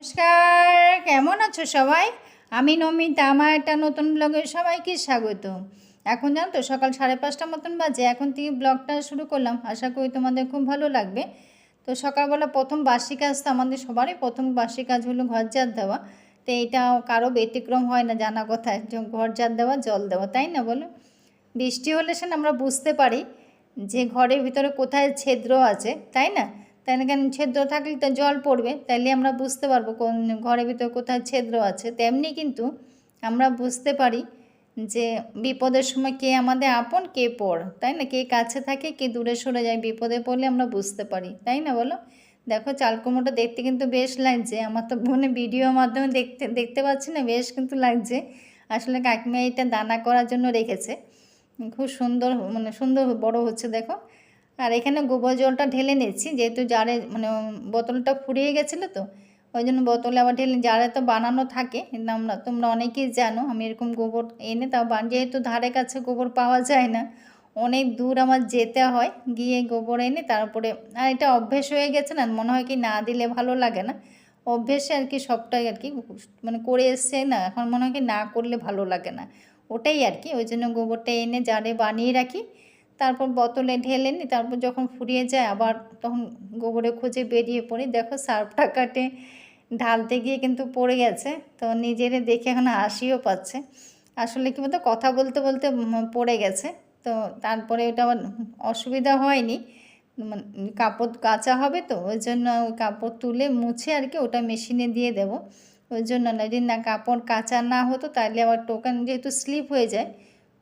নমস্কার, কেমন আছো সবাই? আমি নমিতা, আমার একটা নতুন ব্লগে সবাইকে স্বাগত। এখন জানো তো সকাল 5:30 মতন বাজে। এখন থেকে ব্লগটা শুরু করলাম, আশা করি তোমাদের খুব ভালো লাগবে। তো সকালবেলা প্রথম বাসি কাজ তো আমাদের সবারই প্রথম বাসি কাজ হলো ঘর ঝাড় দেওয়া। তো এইটা কারো ব্যতিক্রম হয় না, জানা কথা, ঘর ঝাড় দেওয়া, জল দেওয়া, তাই না বলো? বৃষ্টি হলে সে আমরা বুঝতে পারি যে ঘরের ভিতরে কোথায় ছিদ্র আছে, তাই না? তাই না, কেন ছিদ্র থাকলে তো জল পড়বে, তাইলে আমরা বুঝতে পারবো কোন ঘরের ভিতরে কোথায় ছিদ্র আছে। তেমনি কিন্তু আমরা বুঝতে পারি যে বিপদের সময় কে আমাদের আপন কে পর, তাই না? কে কাছে থাকে কে দূরে সরে যায়, বিপদে পড়লে আমরা বুঝতে পারি, তাই না বলো? দেখো চাল কুমড়োটা দেখতে কিন্তু বেশ লাগছে, আমার তো মনে ভিডিওর মাধ্যমে দেখতে পাচ্ছি না, বেশ কিন্তু লাগছে। আসলে কাকিমা এটা দানা করার জন্য রেখেছে, খুব সুন্দর, মানে সুন্দর বড় হচ্ছে দেখো। আর এখানে গোবর জলটা ঢেলে নিচ্ছি, যেহেতু জারে মানে বোতলটা ফুরিয়ে গেছিলো, তো ওই জন্য বোতলে আবার ঢেলে, জারে তো বানানো থাকে, তোমরা অনেকেই জানো আমি এরকম গোবর এনে তাও যেহেতু ধারে কাছে গোবর পাওয়া যায় না, অনেক দূর আমার যেতে হয়, গিয়ে গোবর এনে তারপরে। আর এটা অভ্যেস হয়ে গেছে না, মনে হয় কি না দিলে ভালো লাগে না, অভ্যেসে আর কি সবটাই আর কি মানে করে এসছে না, এখন মনে হয় কি না করলে ভালো লাগে না, ওটাই আর কি। ওই জন্য গোবরটা এনে জারে বানিয়ে রাখি, তারপর বোতলে ঢেলে নিই, তারপর যখন ফুরিয়ে যায় আবার তখন গোবরে খুঁজে বেরিয়ে পড়ি। দেখো সার্ফটা কাটে ঢালতে গিয়ে কিন্তু পড়ে গেছে, তো নিজেরে দেখে এখন হাসিও পাচ্ছে। আসলে কি বলতো, কথা বলতে বলতে পড়ে গেছে, তো তারপরে ওটা আবার অসুবিধা হয়নি, মানে কাপড় কাচা হবে, তো ওই জন্য ওই কাপড় তুলে মুছে আর কি ওটা মেশিনে দিয়ে দেবো। ওই জন্য না, যদি না কাপড় কাচা না হতো তাহলে আবার টোকান যেহেতু স্লিপ হয়ে যায়,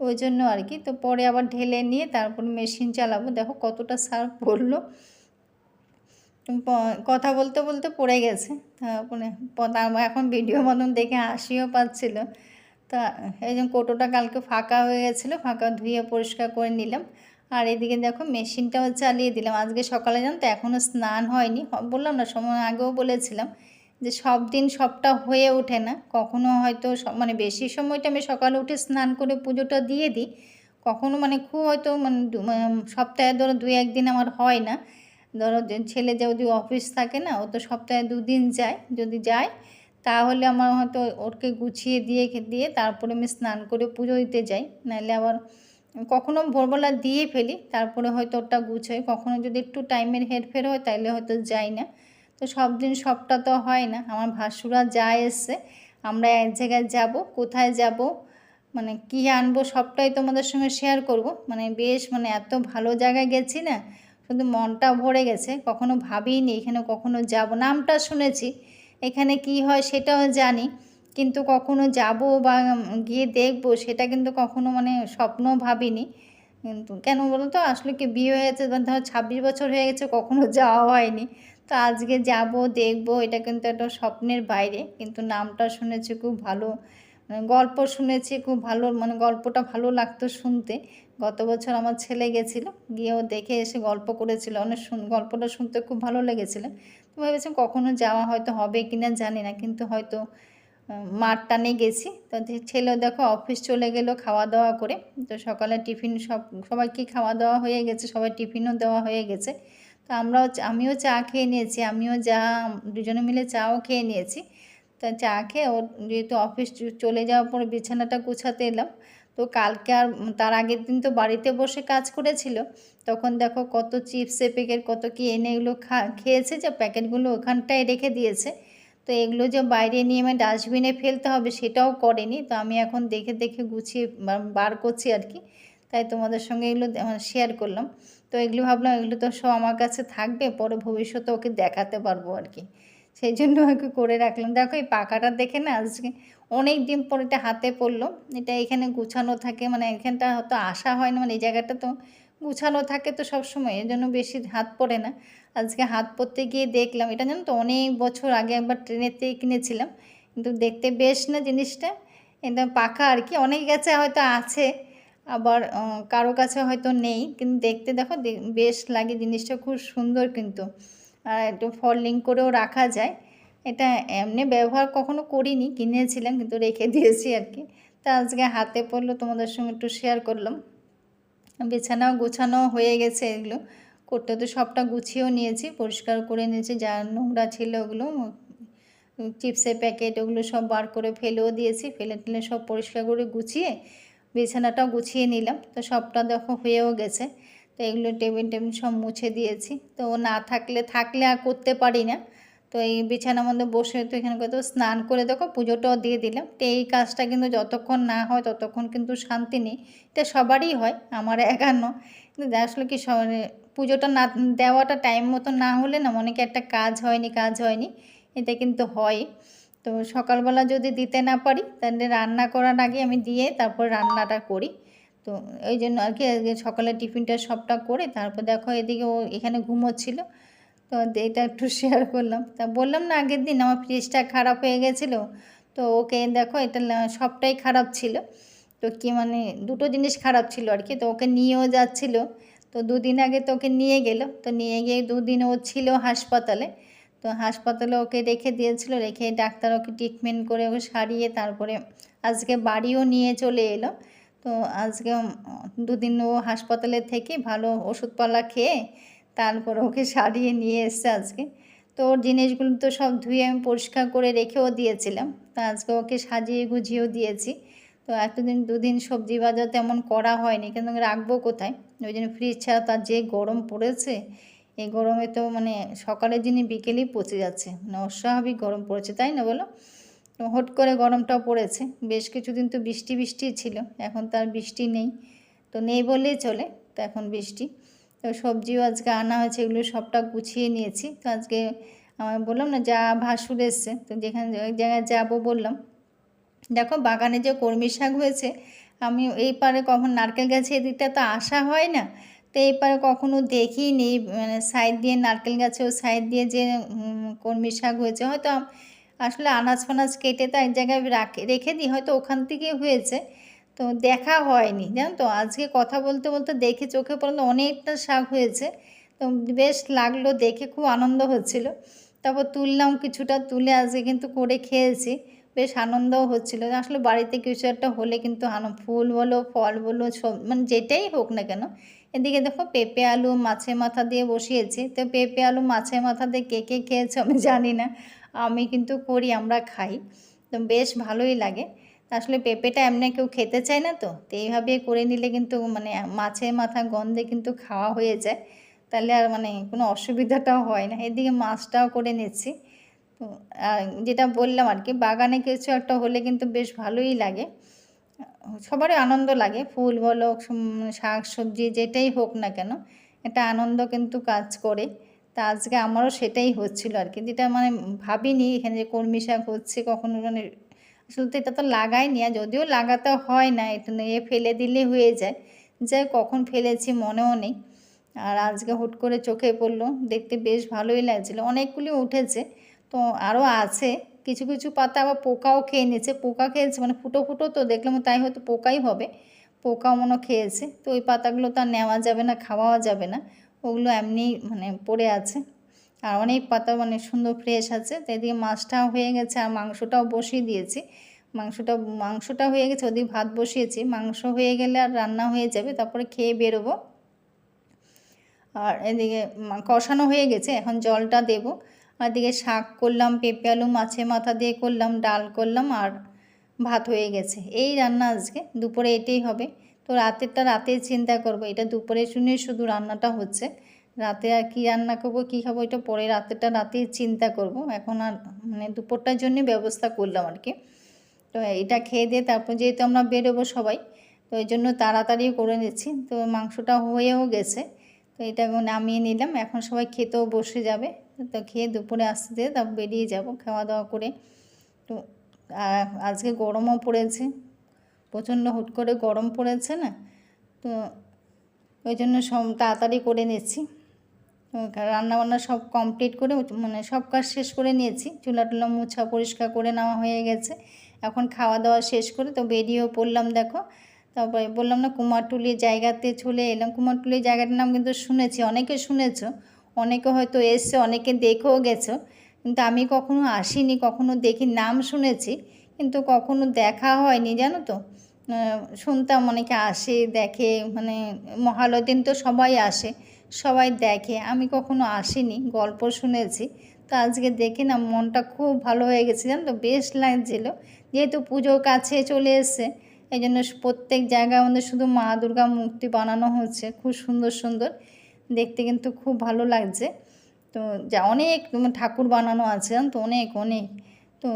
ওই জন্য আর কি। তো পরে আবার ঢেলে নিয়ে তারপর মেশিন চালাবো। দেখো কতটা সার্ফ পড়লো, কথা বলতে বলতে পড়ে গেছে। তারপরে এখন ভিডিও মতন দেখে হাসিও পাচ্ছিল। তা এই জন্য কৌটোটা কালকে ফাঁকা হয়ে গেছিলো, ফাঁকা ধুয়ে পরিষ্কার করে নিলাম। আর এদিকে দেখো মেশিনটাও চালিয়ে দিলাম। আজকে সকালে জানো তো এখনও স্নান হয়নি, বললাম না সময় আগেও বলেছিলাম যে সব দিন সবটা হয়ে ওঠে না, কখনো হয়তো মানে বেশি সময়টা আমি সকালে উঠে স্নান করে পুজোটা দিয়ে দিই, কখনো মানে খুব হয়তো মানে সপ্তাহে ধরো 2-1 দিন আমার হয় না। ধরো ছেলে যদি অফিস থাকে না, ও তো সপ্তাহে 2 দিন যায়, যদি যায় তাহলে আমার হয়তো ওকে গুছিয়ে দিয়ে তারপরে আমি স্নান করে পুজো দিতে যাই, নাহলে আবার কখনো ভোরবেলা দিয়ে ফেলি, তারপরে হয়তো ওটা গুছোই। কখনো যদি একটু টাইমের হেরফের হয় তাহলে হয়তো যাই না। তো সব দিন সবটা তো হয় না। আমার ভাসুরা যা এসছে, আমরা এক জায়গায় যাব, কোথায় যাব, মানে কী আনবো সবটাই তোমাদের সঙ্গে শেয়ার করব। মানে বেশ মানে এত ভালো জায়গায় গেছি না, শুধু মনটা ভরে গেছে। কখনো ভাবিনি এখানে কখনো যাব, নামটা শুনেছি, এখানে কি হয় সেটাও জানি, কিন্তু কখনো যাব বা গিয়ে দেখব সেটা কিন্তু কখনো মানে স্বপ্ন ভাবিনি। কিন্তু কেন বলো তো, আসলে কি বিয়ে হয়েছে ধরো 26 বছর হয়ে গেছে, কখনো যাওয়া হয়নি। তো আজকে যাব, দেখব, এটা কিন্তু একটা স্বপ্নের বাইরে। কিন্তু নামটা শুনেছি খুব ভালো, মানে গল্প শুনেছি খুব ভালো, মানে গল্পটা ভালো লাগতো শুনতে। গত বছর আমার ছেলে গেছিলো, গিয়েও দেখে এসে গল্প করেছিল, অনেক গল্পটা শুনতে খুব ভালো লেগেছিলো। তো ভেবেছিলাম কখনো যাওয়া হয়তো হবে কি না জানি না, কিন্তু হয়তো মার টানে গেছি। তো ছেলেও দেখো অফিস চলে গেলো খাওয়া দাওয়া করে। তো সকালে টিফিন সবাইকে খাওয়া দাওয়া হয়ে গেছে, সবাই টিফিনও দেওয়া হয়ে গেছে। তো আমিও চা খেয়ে নিয়েছি, দুজনে মিলে চাও খেয়ে নিয়েছি। তা চা খেয়ে ওর যেহেতু অফিস চলে যাওয়ার পর বিছানাটা গুছাতে এলাম। তো কালকে আর তার আগের দিন তো বাড়িতে বসে কাজ করেছিল, তখন দেখো কত চিপসের প্যাকেট কত কি এনে এগুলো খেয়েছে, যে প্যাকেটগুলো ওখানটায় রেখে দিয়েছে। তো এগুলো যে বাইরে নিয়ে আমি ডাস্টবিনে ফেলতে হবে সেটাও করেনি। তো আমি এখন দেখে দেখে গুছিয়ে বার করছি আর কি, তাই তোমাদের সঙ্গে এগুলো শেয়ার করলাম। তো এগুলো ভাবলাম এগুলো তো সব আমার কাছে থাকবে, পরে ভবিষ্যতে ওকে দেখাতে পারবো আর কি, সেই জন্য ওকে করে রাখলাম। দেখো এই পাখাটা দেখে না আজকে অনেক দিন পর এটা হাতে পড়লো। এটা এখানে গুছানো থাকে, মানে এখানটা হয়তো আসা হয় না, মানে এই জায়গাটা তো গুছানো থাকে তো সবসময়, এর জন্য বেশি হাত পড়ে না। আজকে হাত পড়তে গিয়ে দেখলাম, এটা জানো তো অনেক বছর আগে একবার ট্রেনেতেই কিনেছিলাম, কিন্তু দেখতে বেশ না জিনিসটা, এটা পাখা আর কি, অনেক কাছে হয়তো আছে, আবার কারো কাছে হয়তো নেই, কিন্তু দেখতে দেখো বেশ লাগে জিনিসটা, খুব সুন্দর কিন্তু। আর একটু ফল্ডিং করেও রাখা যায়। এটা এমনি ব্যবহার কখনো করিনি, কিনেছিলাম কিন্তু রেখে দিয়েছি আর কি। তা আজকে হাতে পড়লো, তোমাদের সঙ্গে একটু শেয়ার করলাম। বিছানাও গোছানো হয়ে গেছে, এগুলো করতে তো সবটা গুছিয়েও নিয়েছি, পরিষ্কার করে নিয়েছি, যা নোংরা ছিল ওগুলো চিপসের প্যাকেট ওগুলো সব বার করে ফেলেও দিয়েছি, ফেলে টেলে সব পরিষ্কার করে গুছিয়ে বিছানাটাও গুছিয়ে নিলাম। তো সবটা দেখো হয়েও গেছে। তো এগুলো টেবিল সব মুছে দিয়েছি। তো ও না থাকলে আর করতে পারি না। তো এই বিছানার মধ্যে বসে তো এখানে কত স্নান করে দেখো পুজোটাও দিয়ে দিলাম। তো এই কাজটা কিন্তু যতক্ষণ না হয় ততক্ষণ কিন্তু শান্তি নেই। এটা সবারই হয়, আমার একার নয়। কিন্তু আসলে কি পুজোটা না দেওয়াটা টাইম মতো না হলে না মনে কি একটা কাজ হয়নি এটা কিন্তু হয়। তো সকালবেলা যদি দিতে না পারি তাহলে রান্না করার আগে আমি দিয়ে তারপর রান্নাটা করি। তো এই জন্য আর কি আজকে সকালে টিফিনটা সবটা করে তারপর দেখো এদিকে ও এখানে ঘুমোচ্ছিল। তো এটা একটু শেয়ার করলাম। তা বললাম না আগের দিন আমার ফ্রিজটা খারাপ হয়ে গেছিলো। তো ওকে দেখো এটা সবটাই খারাপ ছিল। তো কি মানে দুটো জিনিস খারাপ ছিল আর কি। তো ওকে নিয়েও যাচ্ছিল। তো দুদিন আগে তো ওকে নিয়ে গেল। তো নিয়ে গিয়ে দুদিন ও ছিল হাসপাতালে। তো হাসপাতালে ওকে রেখে দিয়েছিল, রেখে ডাক্তার ওকে ট্রিটমেন্ট করে ওকে সারিয়ে তারপরে আজকে বাড়িও নিয়ে চলে এলো। তো আজকে দুদিন ও হাসপাতালে থেকে ভালো ওষুধপালা খেয়ে তারপর ওকে সারিয়ে নিয়ে এসছে আজকে। তো ওর জিনিসগুলো তো সব ধুয়ে আমি পরিষ্কার করে রেখেও দিয়েছিলাম। তো আজকে ওকে সাজিয়ে গুছিয়েও দিয়েছি। তো এতদিন দুদিন সবজি বাজার তেমন করা হয়নি, কিন্তু রাখবো কোথায়, ওই জন্য ফ্রিজ ছাড়া তার যে গরম পড়েছে, এই গরমে তো মানে সকালের জিনিস বিকেলেই পচে যাচ্ছে, মানে অস্বাভাবিক গরম পড়েছে, তাই না বলো? তো হট করে গরমটাও পড়েছে। বেশ কিছুদিন তো বৃষ্টি ছিল, এখন তার বৃষ্টি নেই। তো নেই বললেই চলে, তো এখন বৃষ্টি। তো সবজিও আজকে আনা হয়েছে, এগুলো সবটা গুছিয়ে নিয়েছি। তো আজকে আমার বললাম না যা ভাসুর এসছে, তো যেখানে ওই জায়গায় যাবো বললাম। দেখো বাগানে যে কলমি শাক হয়েছে, আমি এই পারে কখন নারকেল গাছে এদিকটা তো আসা হয় না, তো এই পারে কখনো দেখিনি। মানে সাইড দিয়ে নারকেল গাছে ও সাইড দিয়ে যে কলমি শাক হয়েছে, হয়তো আসলে আনাজ ফানাজ কেটে তো এক জায়গায় রেখে দিই, হয়তো ওখান থেকে হয়েছে। তো দেখা হয়নি জানো তো, আজকে কথা বলতে বলতে দেখে চোখে পড়লো অনেকটা শাক হয়েছে। তো বেশ লাগলো দেখে, খুব আনন্দ হচ্ছিল। তারপর তুললাম কিছুটা, তুলে আজকে কিন্তু করে খেয়েছি, বেশ আনন্দও হচ্ছিলো। আসলে বাড়িতে কিছু একটা হলে কিন্তু ফুল বলো ফল বলো সব মানে যেটাই হোক না কেন। এদিকে দেখো পেঁপে আলু মাছের মাথা দিয়ে বসিয়েছি। তো পেঁপে আলু মাছের মাথা দিয়ে কে কে খেয়েছো আমি জানি না, আমি কিন্তু করি, আমরা খাই, তো বেশ ভালোই লাগে। আসলে পেঁপেটা এমনি কেউ খেতে চায় না, তো এইভাবে করে নিলে কিন্তু মানে মাছের মাথা গন্ধে কিন্তু খাওয়া হয়ে যায়, তাহলে আর মানে কোনো অসুবিধাটাও হয় না। এদিকে মাছটাও করে নিচ্ছি। তো যেটা বললাম আর কি, বাগানে কিছু একটা হলে কিন্তু বেশ ভালোই লাগে, সবারই আনন্দ লাগে। ফুল বলো শাক সবজি যেটাই হোক না কেন, একটা আনন্দ কিন্তু কাজ করে। তা আজকে আমারও সেটাই হচ্ছিল আর কি, যেটা মানে ভাবিনি এখানে যে কলমি শাক হচ্ছে কখনো, মানে আসলে তো এটা তো লাগাইনি, আর যদিও লাগাতে হয় না, এটা নিয়ে ফেলে দিলে হয়ে যায়, যাই কখন ফেলেছি মনেও নেই। আর আজকে হুট করে চোখে পড়লো, দেখতে বেশ ভালোই লাগছিলো, অনেকগুলি উঠেছে। তো আরও আছে, কিছু কিছু পাতা আবার পোকাও খেয়ে নিয়েছে, পোকা খেয়েছে মানে ফুটো তো দেখলাম, তাই হয়তো পোকাই হবে, পোকাও মনে খেয়েছে। তো ওই পাতাগুলো তো আর নেওয়া যাবে না, খাওয়াও যাবে না, ওগুলো এমনি মানে পড়ে আছে। আর অনেক পাতা মানে সুন্দর ফ্রেশ আছে। তো এদিকে মাছটাও হয়ে গেছে আর মাংসটাও বসিয়ে দিয়েছি। মাংসটা হয়ে গেছে, ওদিকে ভাত বসিয়েছি, মাংস হয়ে গেলে আর রান্না হয়ে যাবে, তারপরে খেয়ে বেরোবো। আর এদিকে কষানো হয়ে গেছে, এখন জলটা দেবো। আর এদিকে শাক করলাম, পেঁপে আলু মাছের মাথা দিয়ে করলাম, ডাল করলাম, আর ভাত হয়ে গেছে। এই রান্না আজকে দুপুরে এটাই হবে। তো রাতেরটা রাতে চিন্তা করব, এটা দুপুরে শুনে শুধু রান্নাটা হচ্ছে, রাতে আর কি রান্না করবো কী খাবো এটা পরে, রাতেরটা রাতেই চিন্তা করব। এখন আর মানে দুপুরটার জন্যই ব্যবস্থা করলাম আর কি। তো এটা খেয়ে দিয়ে তারপর যেহেতু আমরা বেরোবো সবাই, তো এই জন্য তাড়াতাড়ি করে নিচ্ছি। তো মাংসটা হয়েও গেছে, তো এটা নামিয়ে নিলাম, এখন সবাই খেতেও বসে যাবে। তো খেয়ে দুপুরে আসতে দিয়ে তারপর বেরিয়ে যাব খাওয়া দাওয়া করে। তো আজকে গরমও পড়েছে, প্রচণ্ড হুট করে গরম পড়েছে না, তো ওই জন্য সব তাড়াতাড়ি করে নিচ্ছি। রান্নাবান্না সব কমপ্লিট করে মানে সব কাজ শেষ করে নিয়েছি, চুলা টুলা মুছা পরিষ্কার করে নেওয়া হয়ে গেছে। এখন খাওয়া দাওয়া শেষ করে তো বেরিয়েও পড়লাম দেখো। তারপরে বললাম না কুমারটুলি জায়গাতে চলে এলাম। কুমারটুলি জায়গাটার নাম কিন্তু শুনেছি, অনেকে শুনেছো, অনেকে হয়তো এসছে, অনেকে দেখেও গেছো, কিন্তু আমি কখনো আসিনি, কখনো দেখি, নাম শুনেছি কিন্তু কখনো দেখা হয়নি জানো তো। শুনতাম অনেকে আসে দেখে, মানে মহালয়ার দিন তো সবাই আসে, সবাই দেখে, আমি কখনো আসিনি, গল্প শুনেছি, তো আজকে দেখে না মনটা খুব ভালো হয়ে গেছে, জানো তো, বেশ লাগছিল। যেহেতু পুজো কাছে চলে এসছে, এই জন্য প্রত্যেক জায়গায় আমাদের শুধু মা দুর্গা মূর্তি বানানো হচ্ছে, খুব সুন্দর সুন্দর দেখতে, কিন্তু খুব ভালো লাগছে। তো যা অনেক ঠাকুর বানানো আছে, জানো তো, অনেক অনেক। তো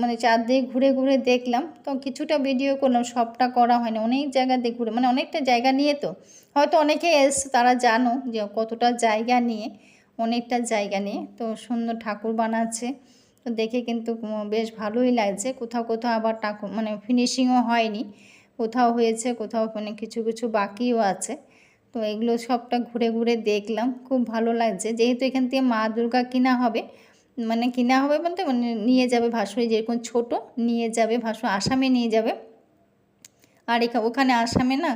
মানে চারদিকে ঘুরে ঘুরে দেখলাম, তো কিছুটা ভিডিও করলাম, সবটা করা হয়নি। অনেক জায়গা দিয়ে ঘুরে, মানে অনেকটা জায়গা নিয়ে, তো হয়তো অনেকে এসছে তারা জানো যে কতটা জায়গা নিয়ে, অনেকটা জায়গা নিয়ে তো সুন্দর ঠাকুর বানাচ্ছে। তো দেখে কিন্তু বেশ ভালোই লাগছে। কোথাও কোথাও আবার ঠাকুর মানে ফিনিশিংও হয়নি, কোথাও হয়েছে, কোথাও মানে কিছু কিছু বাকিও আছে। তো এগুলো সবটা ঘুরে ঘুরে দেখলাম, খুব ভালো লাগছে। যেহেতু এখান থেকে মা দুর্গা কিনা হবে, মানে কিনা হবে বলতে মানে নিয়ে যাবে ভাসুরে, যেরকম ছোট নিয়ে যাবে ভাসুর, আসামে নিয়ে যাবে। আর ওখানে আসামে না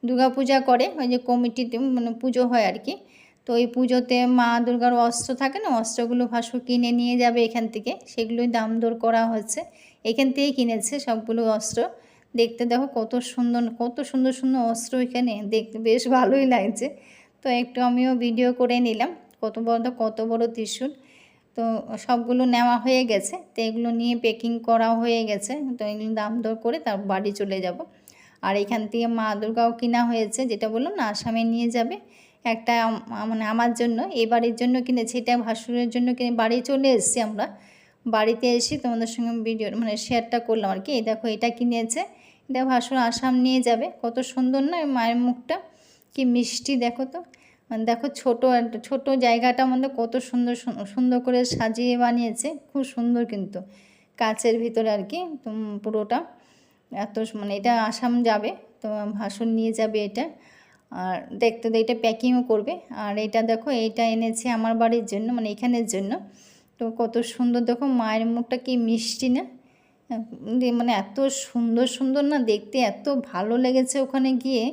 দুর্গা পূজা করে, ওই যে কমিটিতে মানে পুজো হয় আর কি। তো ওই পুজোতে মা দুর্গার অস্ত্র থাকে না, অস্ত্রগুলো ভাসুর কিনে নিয়ে যাবে এখান থেকে, সেগুলোই দাম দর করা হচ্ছে। এখান থেকেই কিনেছে সবগুলো অস্ত্র। দেখতে দেখো কত সুন্দর, কত সুন্দর সুন্দর অস্ত্র এখানে, দেখতে বেশ ভালোই লাগছে। তো একটু আমিও ভিডিও করে নিলাম, কত বড় ত্রিশূল। তো সবগুলো নেওয়া হয়ে গেছে, তো এগুলো নিয়ে প্যাকিং করা হয়ে গেছে। তো এগুলো দাম দর করে তার বাড়ি চলে যাব। আর এখান থেকে মা দুর্গাও কিনা হয়েছে, যেটা বললাম না আসামে নিয়ে যাবে। একটা মানে আমার জন্য, এবারের জন্য কিনেছি, এটা ভাসুরের জন্য কিনে বাড়ি চলে এসেছি আমরা। বাড়িতে এসে তোমাদের সঙ্গে ভিডিও মানে শেয়ারটা করলাম আর কি। এই দেখো এটা কিনেছে, এটা ভাসুর আসাম নিয়ে যাবে। কত সুন্দর না মায়ের মুখটা, কি মিষ্টি দেখো তো। মানে দেখো ছোট জায়গাটার মধ্যে কত সুন্দর সুন্দর করে সাজিয়ে বানিয়েছে, খুব সুন্দর কিন্তু, কাচের ভিতরে আর কি পুরোটা। এত মানে এটা আসাম যাবে, তো ভাসুর নিয়ে যাবে এটা। আর দেখতে এটা প্যাকিংও করবে। আর এটা দেখো, এইটা এনেছে আমার বাড়ির জন্য, মানে এখানের জন্য। তো কত সুন্দর দেখো মায়ের মুখটা, কি মিষ্টি না, মানে এত সুন্দর সুন্দর না দেখতে, এত ভালো লেগেছে ওখানে গিয়ে।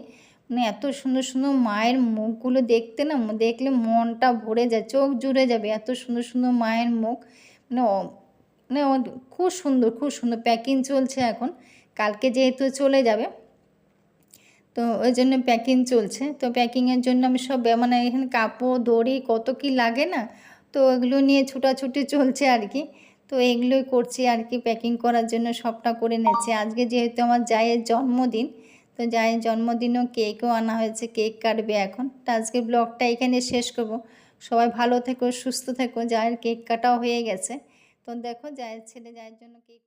মানে এত সুন্দর সুন্দর মায়ের মুখগুলো দেখতে না, দেখলে মনটা ভরে যায়, চোখ জুড়ে যাবে, এত সুন্দর সুন্দর মায়ের মুখ। মানে মানে খুব সুন্দর, খুব সুন্দর প্যাকিং চলছে এখন। কালকে যেহেতু চলে যাবে, তো ওই জন্য প্যাকিং চলছে। তো প্যাকিংয়ের জন্য আমি সব মানে এখানে কাপড় দড়ি কত কি লাগে না, তো ওগুলো নিয়ে ছুটাছুটি চলছে আর কি। তো এগুলোই করছি আর কি, প্যাকিং করার জন্য সবটা করে নিচ্ছি। আজকে যেহেতু আমার জায়ের জন্মদিন, তো জায়ের জন্মদিনও কেকও আনা হয়েছে, কেক কাটবে এখন। তো আজকে ব্লগটা এখানে শেষ করব। সবাই ভালো থেকো, সুস্থ থেকো। জায়ের কেক কাটাও হয়ে গেছে। তো দেখো জায়ের ছেলে জায়ের জন্য কেক